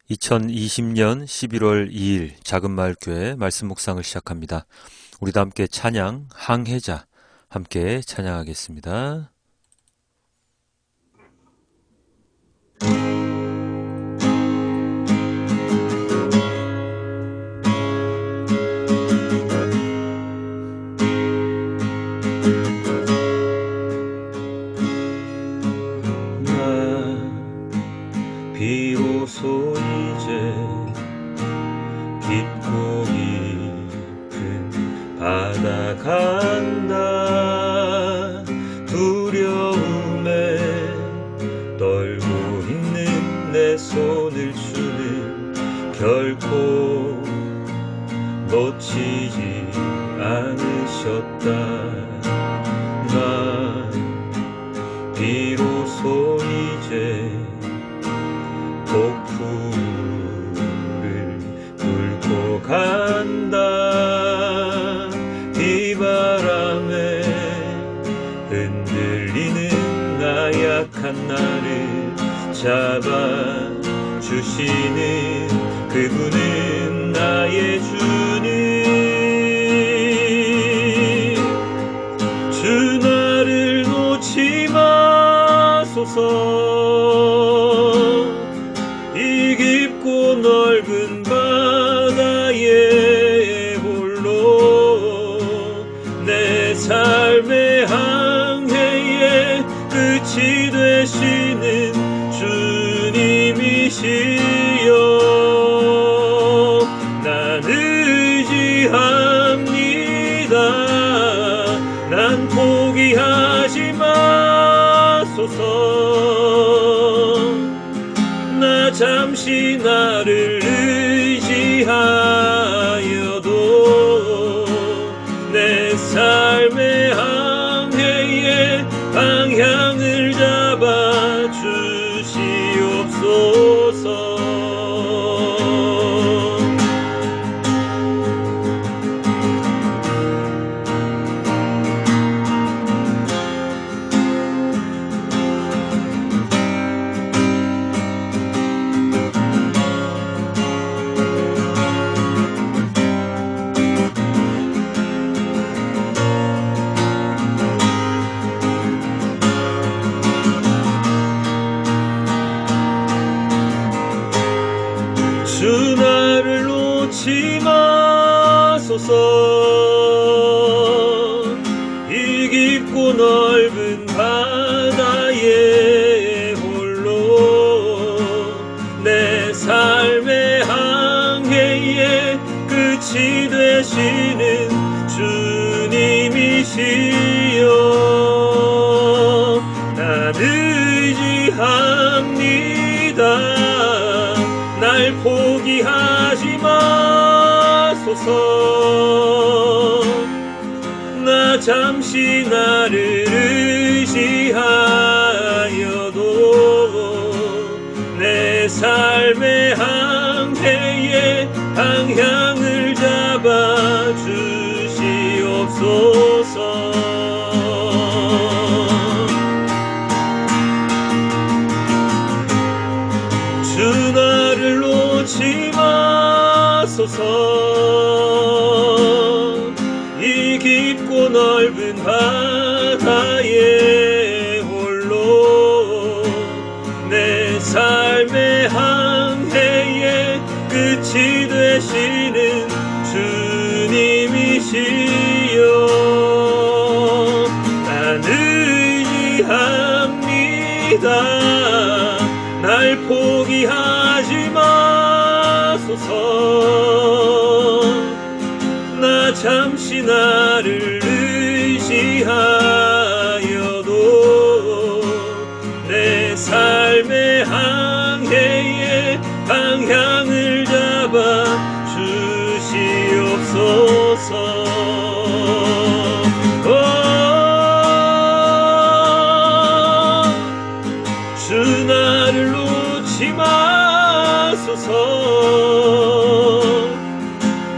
2020년 11월 2일 작은마을교회 말씀 묵상을 시작합니다. 우리도 함께 찬양 항해자 함께 찬양하겠습니다. 비로소 이제 깊고 깊은 바다 간다. 두려움에 떨고 있는 내 손을 주는 결코 놓치지 않으셨다. 나 비로소 이제 폭풍을 뚫고 간다. 비바람에 흔들리는 나약한 나를 잡아주시는 그분은 나의 주님. 주 나를 놓지 마소서. 넓은 바다에 홀로 내 삶의 항해의 끝이 되시는 주님이시여. 난 의지합니다. 난 포기하지 마소서. 나 잠시 나를 의지하여도 내 삶의 항해의 방향을 잡아 주시옵소서. 주 나를 놓지 마소서. 이 깊고 넓은 바다에 홀로 내 삶의 항해의 끝이 되시는 주님이시여. 난 의지합니다. 날 포기하지 마소서. 나 잠시 나를 의지하여도 내 삶의 항해의 방향을 잡아 주시옵소서. 주 나를 놓지 마소서. 이 깊고 넓은 바다에 홀로 내 삶의 항해의 끝이 되시는 주님이시여. 난 의지합니다. 날 포기하지 마소서. 나 잠시 나를 의지하여도 내 삶의 항해의 방향을 잡아 주시옵소서. 주 나를 놓지 마소서.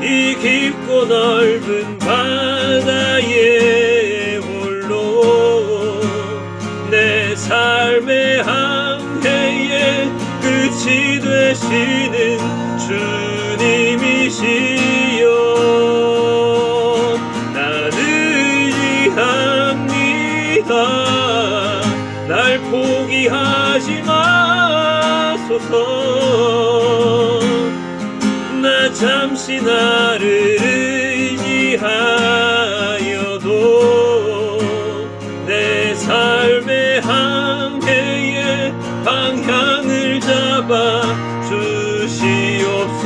이 깊고 넓은 바다에 홀로 내 삶의 항해의 끝 끝이 되시는 주님이시여 나는 의지합니다 날 포기하지 마소서 나 잠시 나를 의지하여도 내 삶의 항해의 방향을 잡아 주시옵소서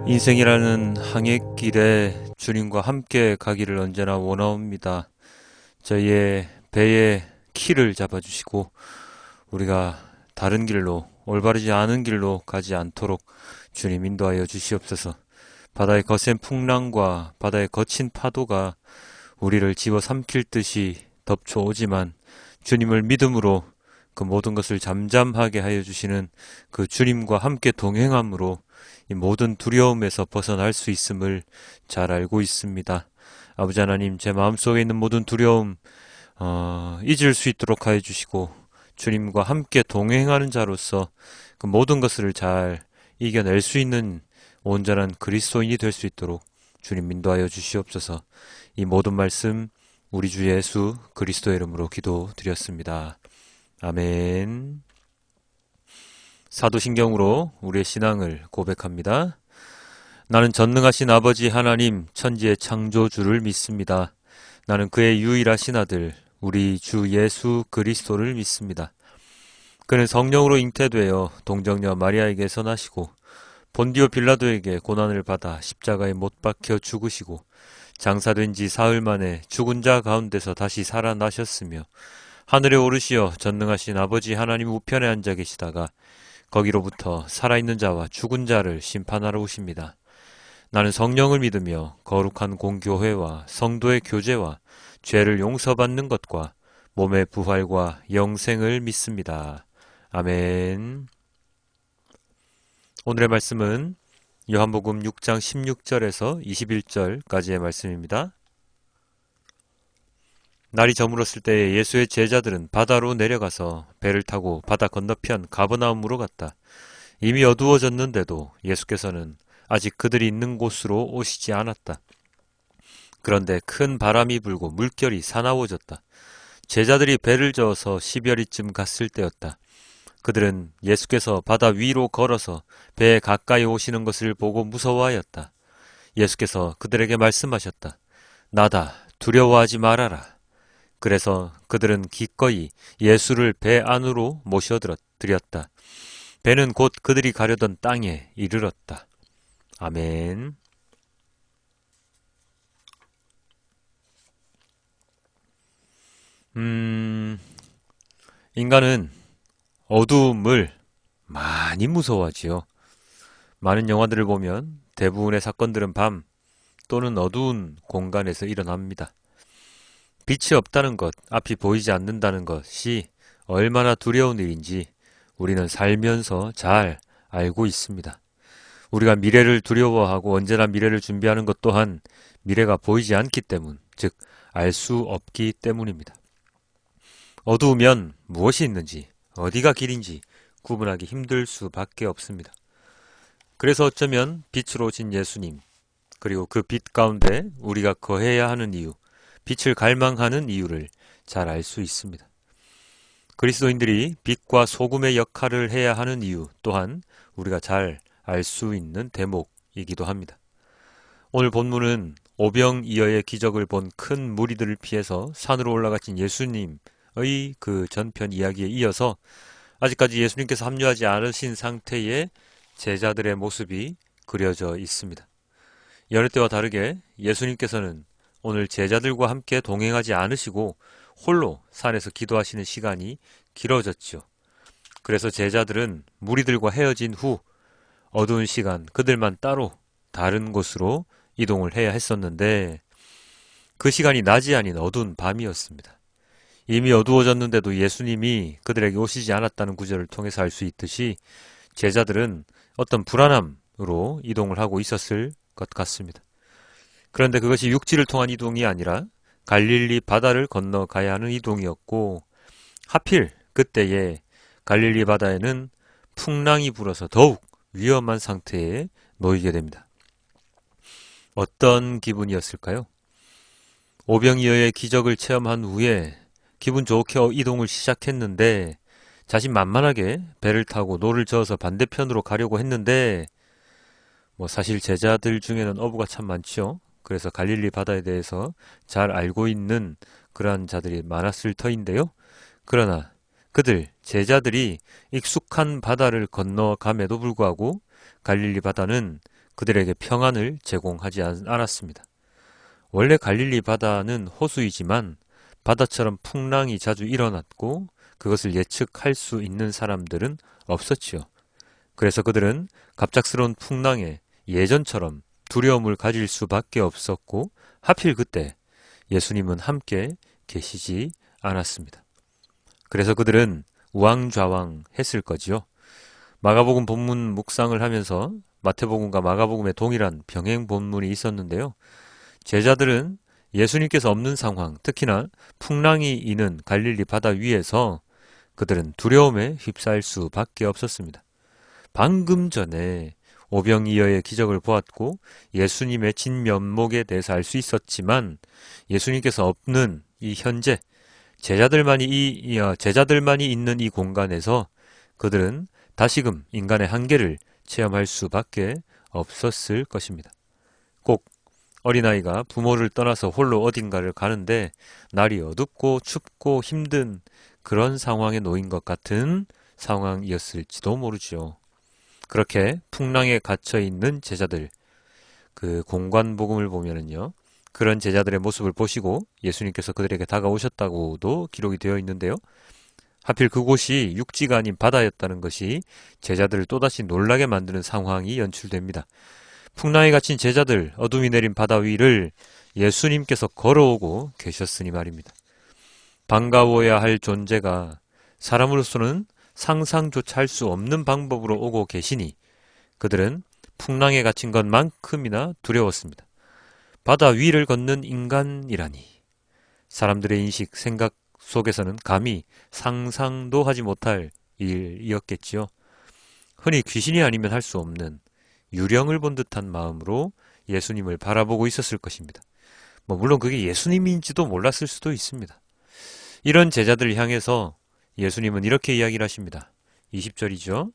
인생이라는 항해길에 주님과 함께 가기를 언제나 원하옵니다. 저희의 배의 키를 잡아주시고 우리가 다른 길로 올바르지 않은 길로 가지 않도록 주님 인도하여 주시옵소서. 바다의 거센 풍랑과 바다의 거친 파도가 우리를 집어삼킬 듯이 덮쳐오지만 주님을 믿음으로 그 모든 것을 잠잠하게 하여 주시는 그 주님과 함께 동행함으로 이 모든 두려움에서 벗어날 수 있음을 잘 알고 있습니다. 아버지 하나님, 제 마음속에 있는 모든 두려움 잊을 수 있도록 하여 주시고 주님과 함께 동행하는 자로서 그 모든 것을 잘 이겨낼 수 있는 온전한 그리스도인이 될 수 있도록 주님 인도하여 주시옵소서. 이 모든 말씀 우리 주 예수 그리스도의 이름으로 기도드렸습니다. 아멘. 사도신경으로 우리의 신앙을 고백합니다. 나는 전능하신 아버지 하나님 천지의 창조주를 믿습니다. 나는 그의 유일하신 아들 우리 주 예수 그리스도를 믿습니다. 그는 성령으로 잉태되어 동정녀 마리아에게서 나시고 본디오 빌라도에게 고난을 받아 십자가에 못 박혀 죽으시고 장사된 지 사흘 만에 죽은 자 가운데서 다시 살아나셨으며 하늘에 오르시어 전능하신 아버지 하나님 우편에 앉아 계시다가 거기로부터 살아있는 자와 죽은 자를 심판하러 오십니다. 나는 성령을 믿으며 거룩한 공교회와 성도의 교제와 죄를 용서받는 것과 몸의 부활과 영생을 믿습니다. 아멘. 오늘의 말씀은 요한복음 6장 16절에서 21절까지의 말씀입니다. 날이 저물었을 때에 예수의 제자들은 바다로 내려가서 배를 타고 바다 건너편 가버나움으로 갔다. 이미 어두워졌는데도 예수께서는 아직 그들이 있는 곳으로 오시지 않았다. 그런데 큰 바람이 불고 물결이 사나워졌다. 제자들이 배를 저어서 10여리쯤 갔을 때였다. 그들은 예수께서 바다 위로 걸어서 배에 가까이 오시는 것을 보고 무서워하였다. 예수께서 그들에게 말씀하셨다. 나다, 두려워하지 말아라. 그래서 그들은 기꺼이 예수를 배 안으로 모셔드렸다. 배는 곧 그들이 가려던 땅에 이르렀다. 아멘. 인간은 어두움을 많이 무서워하지요. 많은 영화들을 보면 대부분의 사건들은 밤 또는 어두운 공간에서 일어납니다. 빛이 없다는 것, 앞이 보이지 않는다는 것이 얼마나 두려운 일인지 우리는 살면서 잘 알고 있습니다. 우리가 미래를 두려워하고 언제나 미래를 준비하는 것 또한 미래가 보이지 않기 때문, 즉 알 수 없기 때문입니다. 어두우면 무엇이 있는지, 어디가 길인지 구분하기 힘들 수밖에 없습니다. 그래서 어쩌면 빛으로 오신 예수님, 그리고 그 빛 가운데 우리가 거해야 하는 이유, 빛을 갈망하는 이유를 잘 알 수 있습니다. 그리스도인들이 빛과 소금의 역할을 해야 하는 이유 또한 우리가 잘 알 수 있는 대목이기도 합니다. 오늘 본문은 오병이어의 기적을 본 큰 무리들을 피해서 산으로 올라가신 예수님의 그 전편 이야기에 이어서 아직까지 예수님께서 합류하지 않으신 상태의 제자들의 모습이 그려져 있습니다. 여느 때와 다르게 예수님께서는 오늘 제자들과 함께 동행하지 않으시고 홀로 산에서 기도하시는 시간이 길어졌죠. 그래서 제자들은 무리들과 헤어진 후 어두운 시간 그들만 따로 다른 곳으로 이동을 해야 했었는데 그 시간이 낮이 아닌 어두운 밤이었습니다. 이미 어두워졌는데도 예수님이 그들에게 오시지 않았다는 구절을 통해서 알 수 있듯이 제자들은 어떤 불안함 방향으로 이동을 하고 있었을 것 같습니다. 그런데 그것이 육지를 통한 이동이 아니라 갈릴리 바다를 건너가야 하는 이동이었고, 하필 그때에 갈릴리 바다에는 풍랑이 불어서 더욱 위험한 상태에 놓이게 됩니다. 어떤 기분이었을까요? 오병이어의 기적을 체험한 후에 기분 좋게 이동을 시작했는데, 자신만만하게 배를 타고 노를 저어서 반대편으로 가려고 했는데, 사실 제자들 중에는 어부가 참 많지요. 그래서 갈릴리 바다에 대해서 잘 알고 있는 그러한 자들이 많았을 터인데요. 그러나 그들 제자들이 익숙한 바다를 건너감에도 불구하고 갈릴리 바다는 그들에게 평안을 제공하지 않았습니다. 원래 갈릴리 바다는 호수이지만 바다처럼 풍랑이 자주 일어났고 그것을 예측할 수 있는 사람들은 없었지요. 그래서 그들은 갑작스러운 풍랑에 예전처럼 두려움을 가질 수밖에 없었고, 하필 그때 예수님은 함께 계시지 않았습니다. 그래서 그들은 우왕좌왕 했을 거지요. 마가복음 본문 묵상을 하면서 마태복음과 마가복음에 동일한 병행 본문이 있었는데요. 제자들은 예수님께서 없는 상황, 특히나 풍랑이 이는 갈릴리 바다 위에서 그들은 두려움에 휩싸일 수밖에 없었습니다. 방금 전에 오병이어의 기적을 보았고 예수님의 진면목에 대해서 알 수 있었지만, 예수님께서 없는 이 현재 제자들만이 있는 이 공간에서 그들은 다시금 인간의 한계를 체험할 수밖에 없었을 것입니다. 꼭 어린아이가 부모를 떠나서 홀로 어딘가를 가는데 날이 어둡고 춥고 힘든 그런 상황에 놓인 것 같은 상황이었을지도 모르죠. 그렇게 풍랑에 갇혀 있는 제자들, 그 공관복음을 보면은요, 그런 제자들의 모습을 보시고 예수님께서 그들에게 다가오셨다고도 기록이 되어 있는데요. 하필 그곳이 육지가 아닌 바다였다는 것이 제자들을 또다시 놀라게 만드는 상황이 연출됩니다. 풍랑에 갇힌 제자들, 어둠이 내린 바다 위를 예수님께서 걸어오고 계셨으니 말입니다. 반가워야 할 존재가 사람으로서는 상상조차 할 수 없는 방법으로 오고 계시니 그들은 풍랑에 갇힌 것만큼이나 두려웠습니다. 바다 위를 걷는 인간이라니, 사람들의 인식, 생각 속에서는 감히 상상도 하지 못할 일이었겠지요. 흔히 귀신이 아니면 할 수 없는 유령을 본 듯한 마음으로 예수님을 바라보고 있었을 것입니다. 물론 그게 예수님인지도 몰랐을 수도 있습니다. 이런 제자들을 향해서 예수님은 이렇게 이야기를 하십니다. 20절이죠.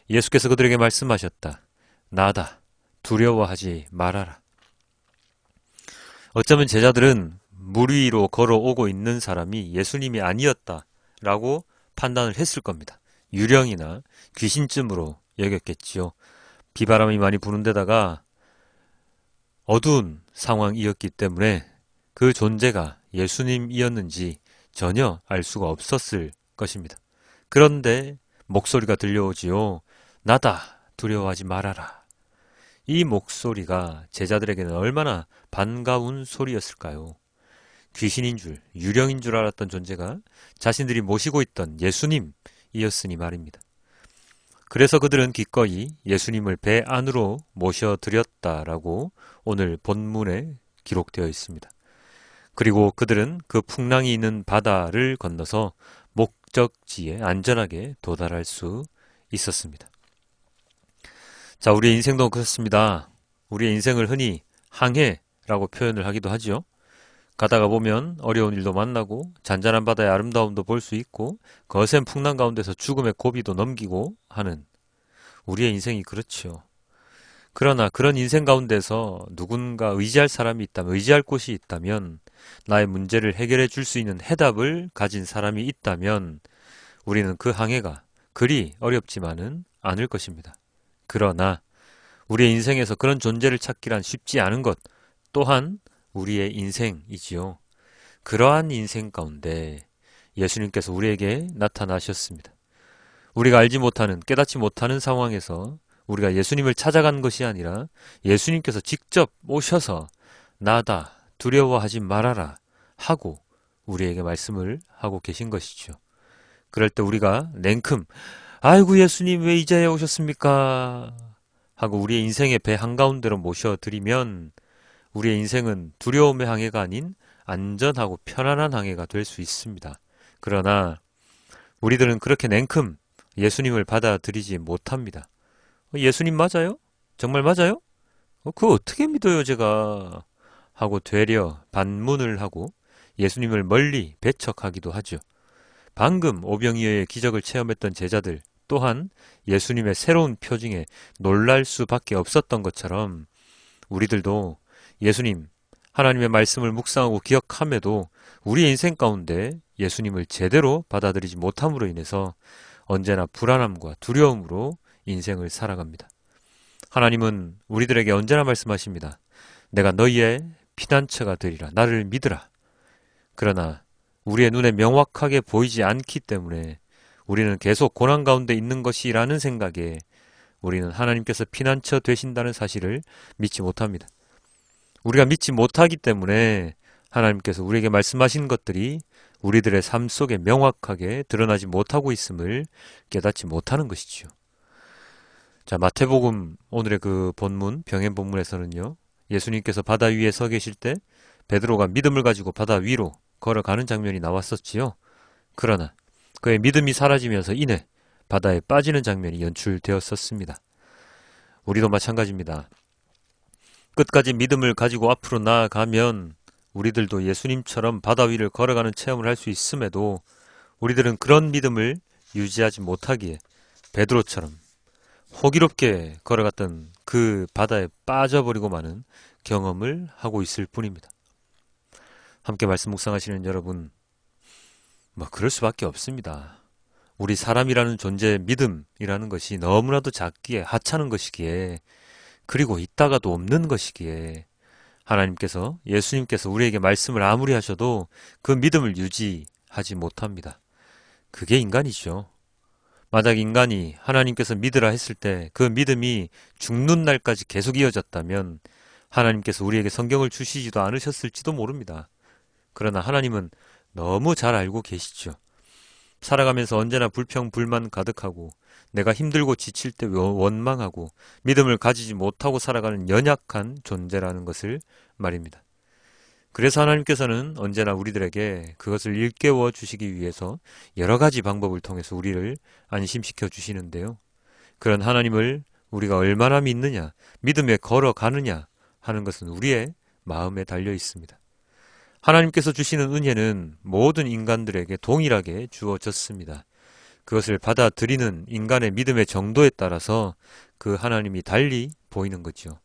예수께서 그들에게 말씀하셨다. 나다. 두려워하지 말아라. 어쩌면 제자들은 물 위로 걸어오고 있는 사람이 예수님이 아니었다라고 판단을 했을 겁니다. 유령이나 귀신쯤으로 여겼겠지요. 비바람이 많이 부는 데다가 어두운 상황이었기 때문에 그 존재가 예수님이었는지 전혀 알 수가 없었을 것입니다. 그런데 목소리가 들려오지요. 나다. 두려워하지 말아라. 이 목소리가 제자들에게는 얼마나 반가운 소리였을까요? 귀신인 줄, 유령인 줄 알았던 존재가 자신들이 모시고 있던 예수님이었으니 말입니다. 그래서 그들은 기꺼이 예수님을 배 안으로 모셔드렸다라고 오늘 본문에 기록되어 있습니다. 그리고 그들은 그 풍랑이 있는 바다를 건너서 목적지에 안전하게 도달할 수 있었습니다. 자, 우리의 인생도 그렇습니다. 우리의 인생을 흔히 항해라고 표현을 하기도 하죠. 가다가 보면 어려운 일도 만나고 잔잔한 바다의 아름다움도 볼 수 있고 거센 풍랑 가운데서 죽음의 고비도 넘기고 하는 우리의 인생이 그렇지요. 그러나 그런 인생 가운데서 누군가 의지할 사람이 있다면, 의지할 곳이 있다면, 나의 문제를 해결해 줄 수 있는 해답을 가진 사람이 있다면 우리는 그 항해가 그리 어렵지만은 않을 것입니다. 그러나 우리의 인생에서 그런 존재를 찾기란 쉽지 않은 것 또한 우리의 인생이지요. 그러한 인생 가운데 예수님께서 우리에게 나타나셨습니다. 우리가 알지 못하는, 깨닫지 못하는 상황에서 우리가 예수님을 찾아간 것이 아니라 예수님께서 직접 오셔서 나다, 두려워하지 말아라 하고 우리에게 말씀을 하고 계신 것이죠. 그럴 때 우리가 냉큼 아이고 예수님 왜 이제야 오셨습니까? 하고 우리의 인생의 배 한가운데로 모셔드리면 우리의 인생은 두려움의 항해가 아닌 안전하고 편안한 항해가 될 수 있습니다. 그러나 우리들은 그렇게 냉큼 예수님을 받아들이지 못합니다. 예수님 맞아요? 정말 맞아요? 그거 어떻게 믿어요, 제가? 하고 되려 반문을 하고 예수님을 멀리 배척하기도 하죠. 방금 오병이어의 기적을 체험했던 제자들 또한 예수님의 새로운 표징에 놀랄 수밖에 없었던 것처럼 우리들도 예수님, 하나님의 말씀을 묵상하고 기억함에도 우리 인생 가운데 예수님을 제대로 받아들이지 못함으로 인해서 언제나 불안함과 두려움으로 인생을 살아갑니다. 하나님은 우리들에게 언제나 말씀하십니다. 내가 너희의 피난처가 되리라. 나를 믿으라. 그러나 우리의 눈에 명확하게 보이지 않기 때문에 우리는 계속 고난 가운데 있는 것이라는 생각에 우리는 하나님께서 피난처 되신다는 사실을 믿지 못합니다. 우리가 믿지 못하기 때문에 하나님께서 우리에게 말씀하신 것들이 우리들의 삶 속에 명확하게 드러나지 못하고 있음을 깨닫지 못하는 것이지요. 자, 마태복음 오늘의 그 본문, 병행 본문에서는요. 예수님께서 바다 위에 서 계실 때 베드로가 믿음을 가지고 바다 위로 걸어가는 장면이 나왔었지요. 그러나 그의 믿음이 사라지면서 이내 바다에 빠지는 장면이 연출되었었습니다. 우리도 마찬가지입니다. 끝까지 믿음을 가지고 앞으로 나아가면 우리들도 예수님처럼 바다 위를 걸어가는 체험을 할 수 있음에도 우리들은 그런 믿음을 유지하지 못하기에 베드로처럼 호기롭게 걸어갔던 그 바다에 빠져버리고 마는 경험을 하고 있을 뿐입니다. 함께 말씀 묵상하시는 여러분, 그럴 수밖에 없습니다. 우리 사람이라는 존재의 믿음이라는 것이 너무나도 작기에 하찮은 것이기에 그리고 있다가도 없는 것이기에 하나님께서 예수님께서 우리에게 말씀을 아무리 하셔도 그 믿음을 유지하지 못합니다. 그게 인간이죠. 만약 인간이 하나님께서 믿으라 했을 때 그 믿음이 죽는 날까지 계속 이어졌다면 하나님께서 우리에게 성경을 주시지도 않으셨을지도 모릅니다. 그러나 하나님은 너무 잘 알고 계시죠. 살아가면서 언제나 불평, 불만 가득하고 내가 힘들고 지칠 때 원망하고 믿음을 가지지 못하고 살아가는 연약한 존재라는 것을 말입니다. 그래서 하나님께서는 언제나 우리들에게 그것을 일깨워 주시기 위해서 여러 가지 방법을 통해서 우리를 안심시켜 주시는데요. 그런 하나님을 우리가 얼마나 믿느냐, 믿음에 걸어가느냐 하는 것은 우리의 마음에 달려 있습니다. 하나님께서 주시는 은혜는 모든 인간들에게 동일하게 주어졌습니다. 그것을 받아들이는 인간의 믿음의 정도에 따라서 그 하나님이 달리 보이는 거죠.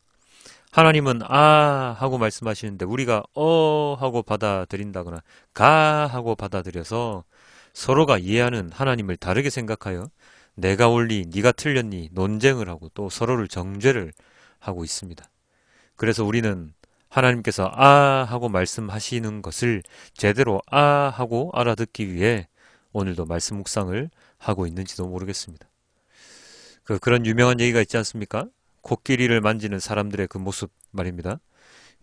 하나님은 아 하고 말씀하시는데 우리가 하고 받아들인다거나 가 하고 받아들여서 서로가 이해하는 하나님을 다르게 생각하여 내가 옳니 네가 틀렸니 논쟁을 하고 또 서로를 정죄를 하고 있습니다. 그래서 우리는 하나님께서 아 하고 말씀하시는 것을 제대로 아 하고 알아듣기 위해 오늘도 말씀 묵상을 하고 있는지도 모르겠습니다. 그런 유명한 얘기가 있지 않습니까? 코끼리를 만지는 사람들의 그 모습 말입니다.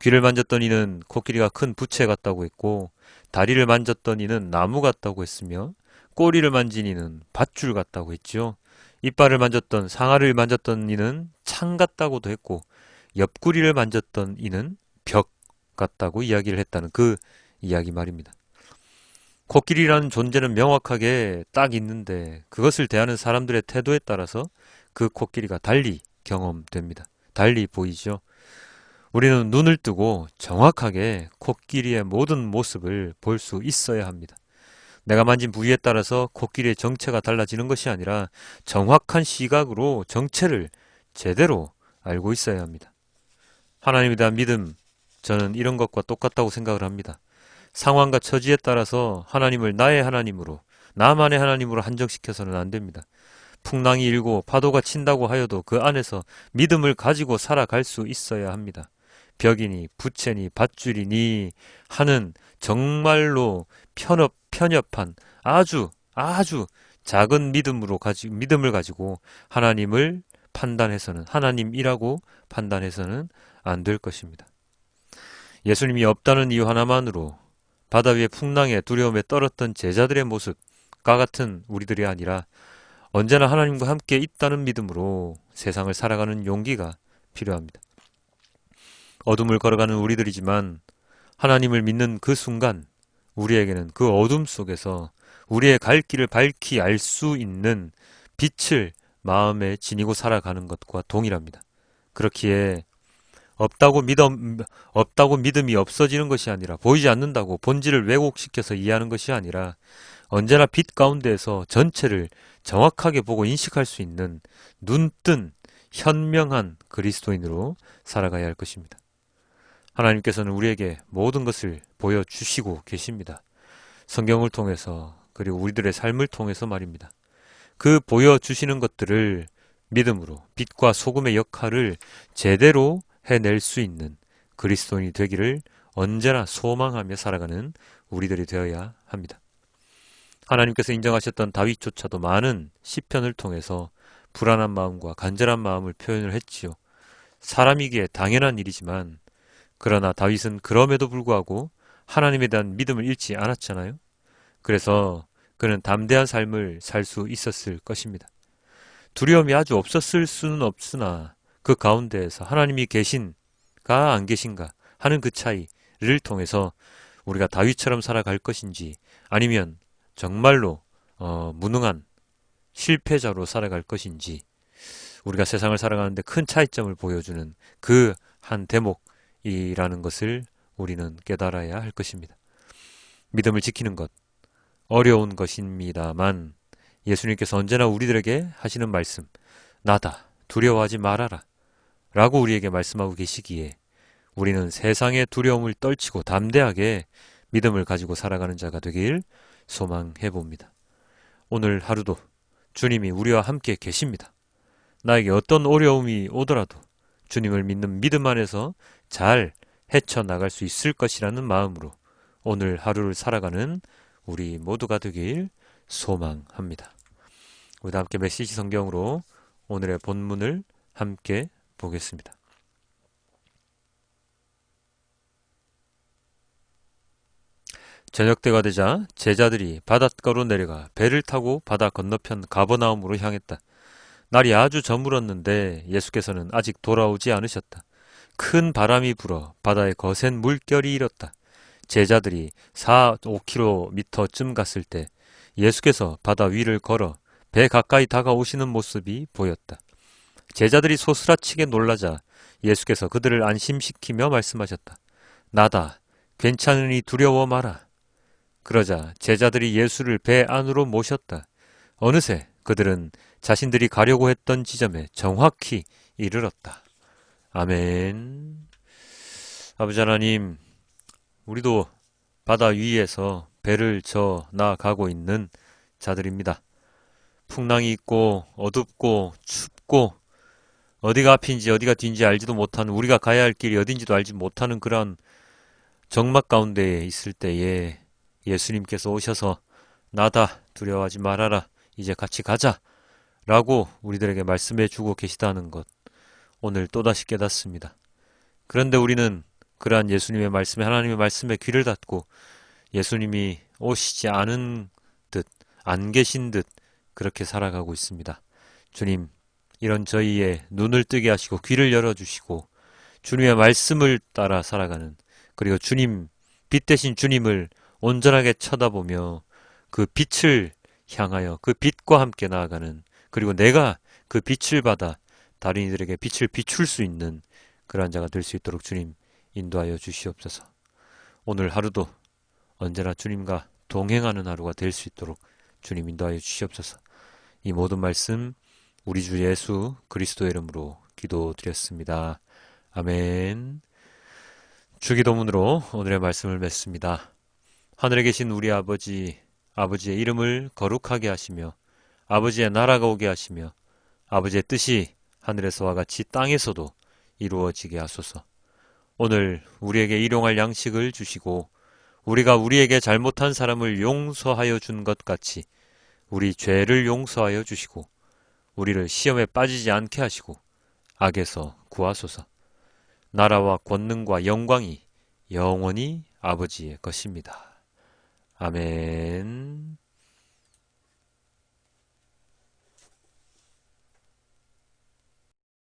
귀를 만졌던 이는 코끼리가 큰 부채 같다고 했고 다리를 만졌던 이는 나무 같다고 했으며 꼬리를 만진 이는 밧줄 같다고 했지요. 이빨을 만졌던 상아를 만졌던 이는 창 같다고도 했고 옆구리를 만졌던 이는 벽 같다고 이야기를 했다는 그 이야기 말입니다. 코끼리라는 존재는 명확하게 딱 있는데 그것을 대하는 사람들의 태도에 따라서 그 코끼리가 달리 경험됩니다. 달리 보이죠. 우리는 눈을 뜨고 정확하게 코끼리의 모든 모습을 볼 수 있어야 합니다. 내가 만진 부위에 따라서 코끼리의 정체가 달라지는 것이 아니라 정확한 시각으로 정체를 제대로 알고 있어야 합니다. 하나님에 대한 믿음, 저는 이런 것과 똑같다고 생각을 합니다. 상황과 처지에 따라서 하나님을 나의 하나님으로, 나만의 하나님으로 한정시켜서는 안 됩니다. 풍랑이 일고 파도가 친다고 하여도 그 안에서 믿음을 가지고 살아갈 수 있어야 합니다. 벽이니 부채니 밧줄이니 하는 정말로 편협한 아주 작은 믿음을 가지고 하나님을 판단해서는 하나님이라고 판단해서는 안 될 것입니다. 예수님이 없다는 이유 하나만으로 바다 위에 풍랑에 두려움에 떨었던 제자들의 모습과 같은 우리들이 아니라 언제나 하나님과 함께 있다는 믿음으로 세상을 살아가는 용기가 필요합니다. 어둠을 걸어가는 우리들이지만 하나님을 믿는 그 순간 우리에게는 그 어둠 속에서 우리의 갈 길을 밝히 알 수 있는 빛을 마음에 지니고 살아가는 것과 동일합니다. 그렇기에 없다고 믿음이 없어지는 것이 아니라, 보이지 않는다고 본질을 왜곡시켜서 이해하는 것이 아니라 언제나 빛 가운데에서 전체를 정확하게 보고 인식할 수 있는 눈뜬 현명한 그리스도인으로 살아가야 할 것입니다. 하나님께서는 우리에게 모든 것을 보여주시고 계십니다. 성경을 통해서, 그리고 우리들의 삶을 통해서 말입니다. 그 보여주시는 것들을 믿음으로 빛과 소금의 역할을 제대로 해낼 수 있는 그리스도인이 되기를 언제나 소망하며 살아가는 우리들이 되어야 합니다. 하나님께서 인정하셨던 다윗조차도 많은 시편을 통해서 불안한 마음과 간절한 마음을 표현을 했지요. 사람이기에 당연한 일이지만, 그러나 다윗은 그럼에도 불구하고 하나님에 대한 믿음을 잃지 않았잖아요. 그래서 그는 담대한 삶을 살 수 있었을 것입니다. 두려움이 아주 없었을 수는 없으나 그 가운데에서 하나님이 계신가 안 계신가 하는 그 차이를 통해서 우리가 다윗처럼 살아갈 것인지, 아니면 정말로 무능한 실패자로 살아갈 것인지, 우리가 세상을 살아가는데 큰 차이점을 보여주는 그 한 대목이라는 것을 우리는 깨달아야 할 것입니다. 믿음을 지키는 것 어려운 것입니다만, 예수님께서 언제나 우리들에게 하시는 말씀, 나다, 두려워하지 말아라 라고 우리에게 말씀하고 계시기에 우리는 세상의 두려움을 떨치고 담대하게 믿음을 가지고 살아가는 자가 되길 소망해 봅니다. 오늘 하루도 주님이 우리와 함께 계십니다. 나에게 어떤 어려움이 오더라도 주님을 믿는 믿음 안에서 잘 헤쳐나갈 수 있을 것이라는 마음으로 오늘 하루를 살아가는 우리 모두가 되길 소망합니다. 우리 함께 메시지 성경으로 오늘의 본문을 함께 보겠습니다. 저녁 때가 되자 제자들이 바닷가로 내려가 배를 타고 바다 건너편 가버나움으로 향했다. 날이 아주 저물었는데 예수께서는 아직 돌아오지 않으셨다. 큰 바람이 불어 바다에 거센 물결이 일었다. 제자들이 5km쯤 갔을 때 예수께서 바다 위를 걸어 배 가까이 다가오시는 모습이 보였다. 제자들이 소스라치게 놀라자 예수께서 그들을 안심시키며 말씀하셨다. 나다. 괜찮으니 두려워 마라. 그러자 제자들이 예수를 배 안으로 모셨다. 어느새 그들은 자신들이 가려고 했던 지점에 정확히 이르렀다. 아멘. 아버지 하나님, 우리도 바다 위에서 배를 저 나가고 있는 자들입니다. 풍랑이 있고 어둡고 춥고 어디가 앞인지 어디가 뒤인지 알지도 못하는, 우리가 가야 할 길이 어딘지도 알지 못하는 그런 적막 가운데에 있을 때에 예수님께서 오셔서 나다, 두려워하지 말아라, 이제 같이 가자 라고 우리들에게 말씀해 주고 계시다는 것, 오늘 또다시 깨닫습니다. 그런데 우리는 그러한 예수님의 말씀에, 하나님의 말씀에 귀를 닫고 예수님이 오시지 않은 듯, 안 계신 듯 그렇게 살아가고 있습니다. 주님, 이런 저희의 눈을 뜨게 하시고 귀를 열어주시고 주님의 말씀을 따라 살아가는, 그리고 주님, 빛 대신 주님을 온전하게 쳐다보며 그 빛을 향하여 그 빛과 함께 나아가는, 그리고 내가 그 빛을 받아 다른 이들에게 빛을 비출 수 있는 그러한 자가 될 수 있도록 주님 인도하여 주시옵소서. 오늘 하루도 언제나 주님과 동행하는 하루가 될 수 있도록 주님 인도하여 주시옵소서. 이 모든 말씀 우리 주 예수 그리스도의 이름으로 기도드렸습니다. 아멘. 주기도문으로 오늘의 말씀을 맺습니다. 하늘에 계신 우리 아버지, 아버지의 이름을 거룩하게 하시며 아버지의 나라가 오게 하시며 아버지의 뜻이 하늘에서와 같이 땅에서도 이루어지게 하소서. 오늘 우리에게 일용할 양식을 주시고 우리가 우리에게 잘못한 사람을 용서하여 준 것 같이 우리 죄를 용서하여 주시고 우리를 시험에 빠지지 않게 하시고 악에서 구하소서. 나라와 권능과 영광이 영원히 아버지의 것입니다. 아멘.